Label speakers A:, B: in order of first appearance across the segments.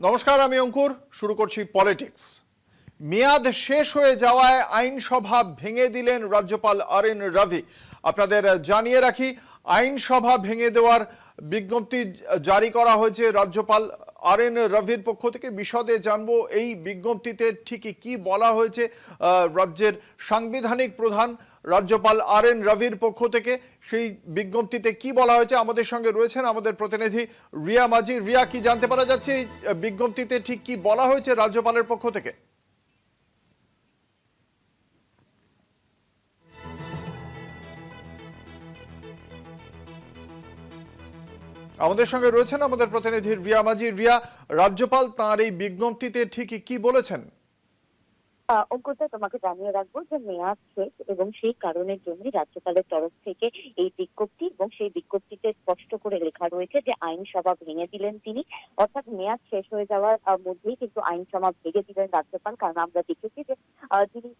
A: নমস্কার, আমি অঙ্কুর। শুরু করছি পলিটিক্স। মেয়াদ শেষ হয়ে যাওয়ায় আইনসভা ভেঙে দিলেন রাজ্যপাল আরএন রবি। আপনাদের জানিয়ে রাখি, আইনসভা ভেঙে দেওয়ার বিজ্ঞপ্তি জারি করা হয়েছে রাজ্যপাল আরএন রবির পক্ষ থেকে। বিশদে জানবো এই বিজ্ঞপ্তিতে ঠিকই কি বলা হয়েছে রাজ্যের সাংবিধানিক প্রধান রাজ্যপাল আরএন রবির পক্ষ থেকে। সেই বিজ্ঞপ্তিতে কি বলা হয়েছে, আমাদের সঙ্গে রয়েছেন আমাদের প্রতিনিধি রিয়া মাঝি। রিয়া, কি জানতে পারা যাচ্ছে এই বিজ্ঞপ্তিতে ঠিক কি বলা হয়েছে রাজ্যপালের পক্ষ থেকে? আমাদের সঙ্গে রয়েছেন আমাদের প্রতিনিধি রিয়া মাঝি। রিয়া, রাজ্যপাল তাঁর এই বিজ্ঞপ্তিতে ঠিকই কি বলেছেন?
B: অঙ্কুরদা, তোমাকে জানিয়ে রাখবো যে মেয়াদ শেষ এবং সেই কারণের জন্য রাজ্যপালের তরফ থেকে এই বিজ্ঞপ্তি, এবং সেই বিজ্ঞপ্তিতে স্পষ্ট করে লেখা রয়েছে যে আইনসভা ভেঙে দিলেন তিনি। অর্থাৎ মেয়াদ শেষ হয়ে যাওয়ার মধ্যেই কিন্তু আইনসভা ভেঙে দিলেন রাজ্যপাল। কারণ আমরা দেখেছি যে যিনি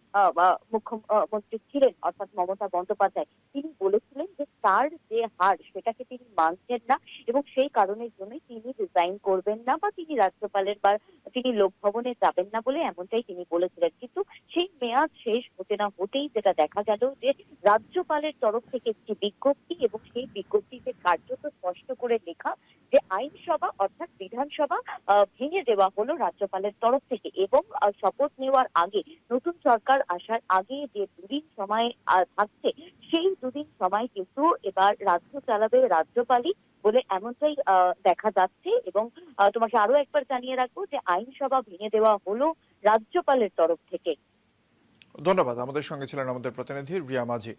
B: মুখ্যমন্ত্রী ছিলেন, অর্থাৎ মমতা বন্দ্যোপাধ্যায়, তিনি বলেছিলেন যে তার যে হার সেটাকে তিনি মানছেন না এবং সেই কারণের জন্যই তিনি রিজাইন করবেন না বা তিনি রাজ্যপালের বা তিনি লোকভবনে যাবেন না বলে এমনটাই তিনি বলেছিলেন। কিন্তু সেই মেয়াদ শেষ হতে না হতেই যেটা দেখা গেল যে রাজ্যপালের তরফ থেকে একটি বিজ্ঞপ্তি, এবং সেই বিজ্ঞপ্তিতে কার্যত স্পষ্ট করে লেখা যে আইনসভা অর্থাৎ বিধানসভা ভেঙে দেওয়া হলো রাজ্যপালের তরফ থেকে। এবং শপথ নেওয়ার আগে, নতুন সরকার আসার আগে যে দুদিন সময় থাকছে, সেই দুদিন সময় কিন্তু এবার রাজ্য চালাবে রাজ্যপালই বলে এমনটাই দেখা যাচ্ছে। এবং তোমাকে আরো একবার জানিয়ে রাখবো যে আইনসভা ভেঙে দেওয়া হলো রাজ্যপালের তরফ থেকে।
A: ধন্যবাদ। আমাদের সঙ্গে ছিলেন আমাদের প্রতিনিধি রিয়া মাঝি।